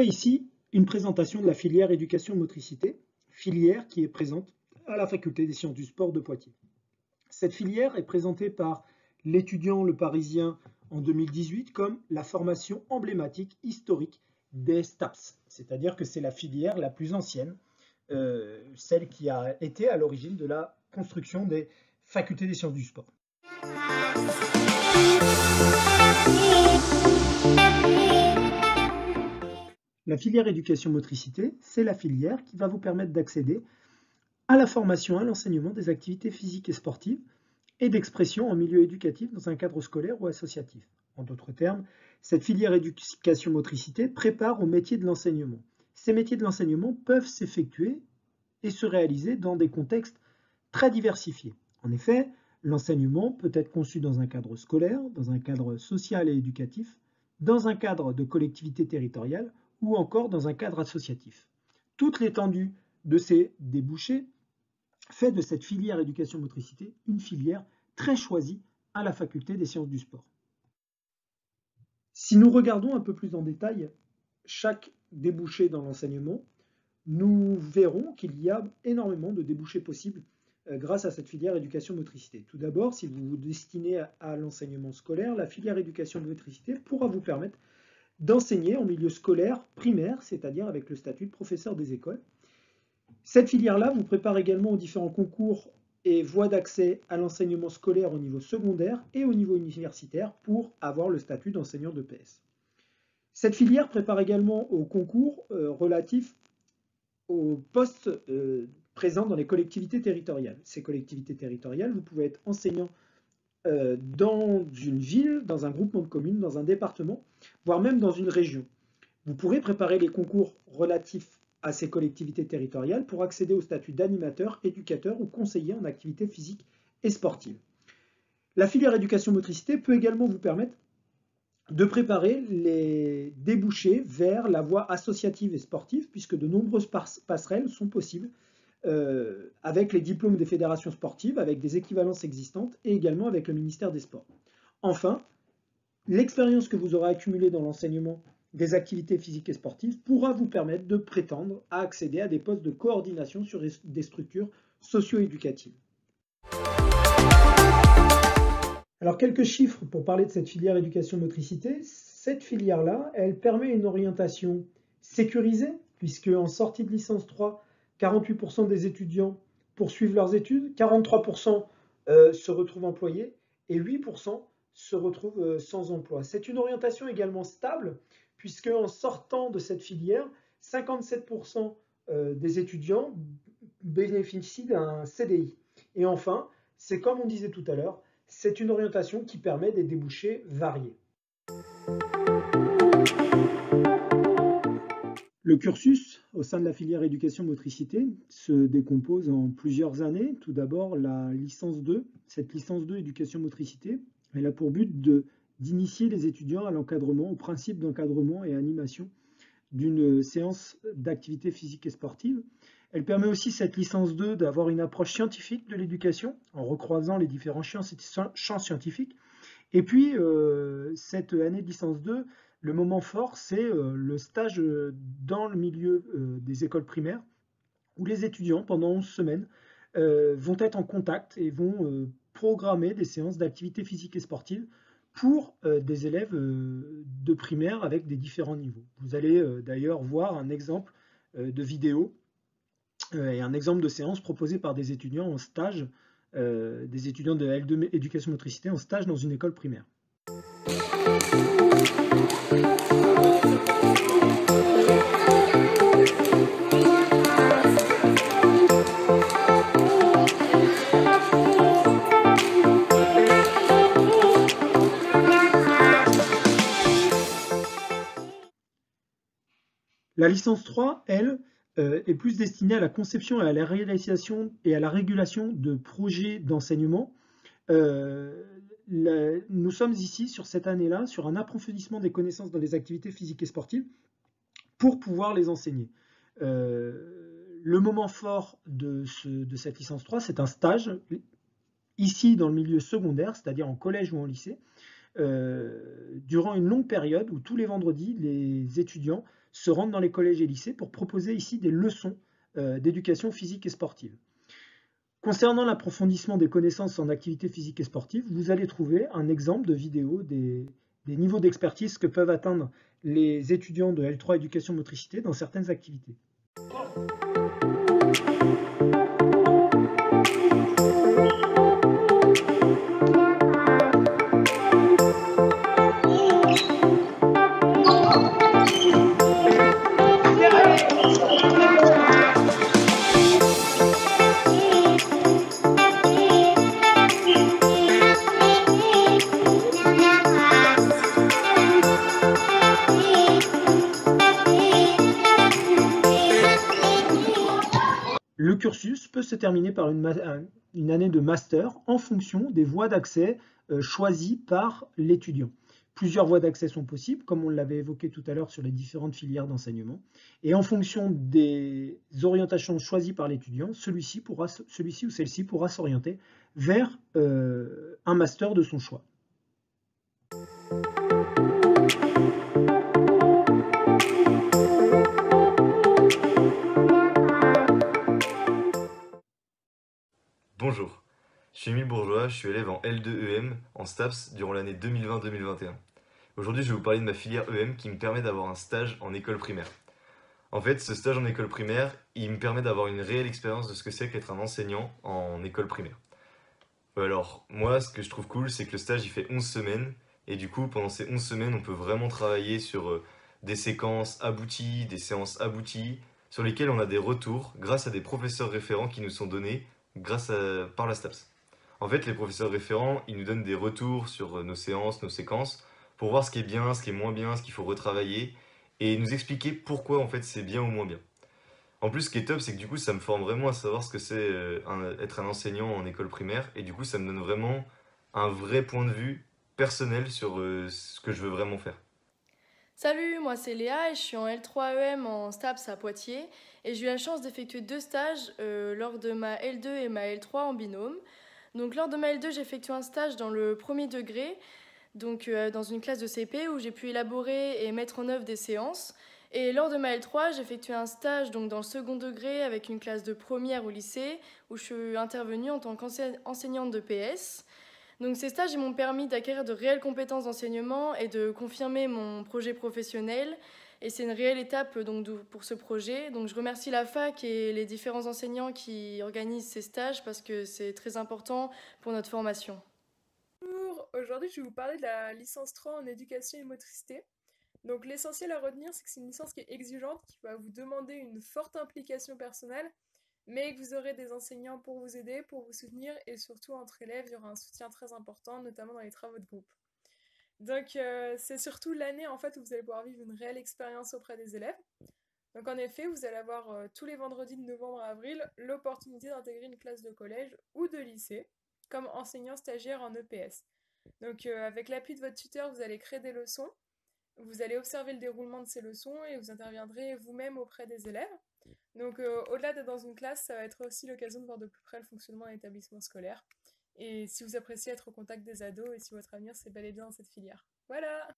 trouverez ici une présentation de la filière éducation-motricité, filière qui est présente à la faculté des sciences du sport de Poitiers. Cette filière est présentée par l'étudiant Le Parisien en 2018 comme la formation emblématique historique des STAPS, c'est-à-dire que c'est la filière la plus ancienne, celle qui a été à l'origine de la construction des facultés des sciences du sport. La filière éducation-motricité, c'est la filière qui va vous permettre d'accéder à la formation, à l'enseignement des activités physiques et sportives et d'expression en milieu éducatif dans un cadre scolaire ou associatif. En d'autres termes, cette filière éducation-motricité prépare au métier de l'enseignement. Ces métiers de l'enseignement peuvent s'effectuer et se réaliser dans des contextes très diversifiés. En effet, l'enseignement peut être conçu dans un cadre scolaire, dans un cadre social et éducatif, dans un cadre de collectivité territoriale ou encore dans un cadre associatif. Toute l'étendue de ces débouchés fait de cette filière éducation-motricité une filière très choisie à la faculté des sciences du sport. Si nous regardons un peu plus en détail chaque débouché dans l'enseignement, nous verrons qu'il y a énormément de débouchés possibles grâce à cette filière éducation-motricité. Tout d'abord, si vous vous destinez à l'enseignement scolaire, la filière éducation-motricité pourra vous permettre d'enseigner en milieu scolaire primaire, c'est-à-dire avec le statut de professeur des écoles. Cette filière-là vous prépare également aux différents concours et voies d'accès à l'enseignement scolaire au niveau secondaire et au niveau universitaire pour avoir le statut d'enseignant d'EPS. Cette filière prépare également aux concours relatifs aux postes présents dans les collectivités territoriales. Ces collectivités territoriales, vous pouvez être enseignant dans une ville, dans un groupement de communes, dans un département, voire même dans une région. Vous pourrez préparer les concours relatifs à ces collectivités territoriales pour accéder au statut d'animateur, éducateur ou conseiller en activité physique et sportive. La filière éducation-motricité peut également vous permettre de préparer les débouchés vers la voie associative et sportive, puisque de nombreuses passerelles sont possibles avec les diplômes des fédérations sportives, avec des équivalences existantes et également avec le ministère des Sports. Enfin, l'expérience que vous aurez accumulée dans l'enseignement des activités physiques et sportives pourra vous permettre de prétendre à accéder à des postes de coordination sur des structures socio-éducatives. Alors, quelques chiffres pour parler de cette filière éducation-motricité. Cette filière-là, elle permet une orientation sécurisée, puisque en sortie de licence 3, 48% des étudiants poursuivent leurs études, 43% se retrouvent employés et 8% se retrouvent sans emploi. C'est une orientation également stable, puisque en sortant de cette filière, 57% des étudiants bénéficient d'un CDI. Et enfin, c'est comme on disait tout à l'heure, c'est une orientation qui permet des débouchés variés. Le cursus au sein de la filière éducation-motricité se décompose en plusieurs années. Tout d'abord, la licence 2. Cette licence 2 éducation-motricité, elle a pour but d'initier les étudiants à l'encadrement, au principe d'encadrement et animation d'une séance d'activité physique et sportive. Elle permet aussi, cette licence 2, d'avoir une approche scientifique de l'éducation, en recroisant les différents champs scientifiques. Et puis, cette année de licence 2, le moment fort, c'est le stage dans le milieu des écoles primaires, où les étudiants, pendant 11 semaines, vont être en contact et vont programmer des séances d'activité physique et sportive pour des élèves de primaire avec des différents niveaux. Vous allez d'ailleurs voir un exemple de vidéo et un exemple de séance proposée par des étudiants en stage, des étudiants de L2 éducation motricité en stage dans une école primaire. La licence 3, elle, est plus destinée à la conception et à la réalisation et à la régulation de projets d'enseignement. Nous sommes ici, sur cette année-là, sur un approfondissement des connaissances dans les activités physiques et sportives pour pouvoir les enseigner. Le moment fort de cette licence 3, c'est un stage, ici dans le milieu secondaire, c'est-à-dire en collège ou en lycée, durant une longue période où tous les vendredis, les étudiants se rendent dans les collèges et lycées pour proposer ici des leçons d'éducation physique et sportive. Concernant l'approfondissement des connaissances en activité physique et sportive, vous allez trouver un exemple de vidéo des niveaux d'expertise que peuvent atteindre les étudiants de L3 éducation motricité dans certaines activités. Le cursus peut se terminer par une année de master en fonction des voies d'accès choisies par l'étudiant. Plusieurs voies d'accès sont possibles, comme on l'avait évoqué tout à l'heure sur les différentes filières d'enseignement. Et en fonction des orientations choisies par l'étudiant, celui-ci ou celle-ci pourra s'orienter vers un master de son choix. Bonjour, je suis Émile Bourgeois, je suis élève en L2 EM en STAPS durant l'année 2020-2021. Aujourd'hui, je vais vous parler de ma filière EM qui me permet d'avoir un stage en école primaire. En fait, ce stage en école primaire, il me permet d'avoir une réelle expérience de ce que c'est qu'être un enseignant en école primaire. Alors, moi, ce que je trouve cool, c'est que le stage, il fait 11 semaines, et du coup, pendant ces 11 semaines, on peut vraiment travailler sur des séquences abouties, des séances abouties, sur lesquelles on a des retours grâce à des professeurs référents qui nous sont donnés par la STAPS. En fait, les professeurs référents, ils nous donnent des retours sur nos séances, nos séquences, pour voir ce qui est bien, ce qui est moins bien, ce qu'il faut retravailler, et nous expliquer pourquoi en fait c'est bien ou moins bien. En plus, ce qui est top, c'est que du coup, ça me forme vraiment à savoir ce que c'est être un enseignant en école primaire, et du coup, ça me donne vraiment un vrai point de vue personnel sur ce que je veux vraiment faire. Salut, moi c'est Léa et je suis en L3 EM en STAPS à Poitiers et j'ai eu la chance d'effectuer 2 stages lors de ma L2 et ma L3 en binôme. Donc lors de ma L2, j'ai effectué un stage dans le premier degré, donc dans une classe de CP où j'ai pu élaborer et mettre en œuvre des séances. Et lors de ma L3, j'ai effectué un stage donc dans le second degré avec une classe de première au lycée où je suis intervenue en tant qu'enseignante de PS. Donc ces stages ils m'ont permis d'acquérir de réelles compétences d'enseignement et de confirmer mon projet professionnel. Et c'est une réelle étape pour ce projet. Donc je remercie la fac et les différents enseignants qui organisent ces stages parce que c'est très important pour notre formation. Bonjour, aujourd'hui je vais vous parler de la licence 3 en éducation et motricité. Donc l'essentiel à retenir, c'est que c'est une licence qui est exigeante, qui va vous demander une forte implication personnelle, mais que vous aurez des enseignants pour vous aider, pour vous soutenir, et surtout entre élèves, il y aura un soutien très important, notamment dans les travaux de groupe. Donc c'est surtout l'année en fait où vous allez pouvoir vivre une réelle expérience auprès des élèves. Donc en effet, vous allez avoir tous les vendredis de novembre à avril l'opportunité d'intégrer une classe de collège ou de lycée comme enseignant stagiaire en EPS. Donc avec l'appui de votre tuteur, vous allez créer des leçons, vous allez observer le déroulement de ces leçons et vous interviendrez vous-même auprès des élèves. Donc au-delà d'être dans une classe, ça va être aussi l'occasion de voir de plus près le fonctionnement d'un établissement scolaire. Et si vous appréciez être au contact des ados et si votre avenir c'est bel et bien dans cette filière. Voilà!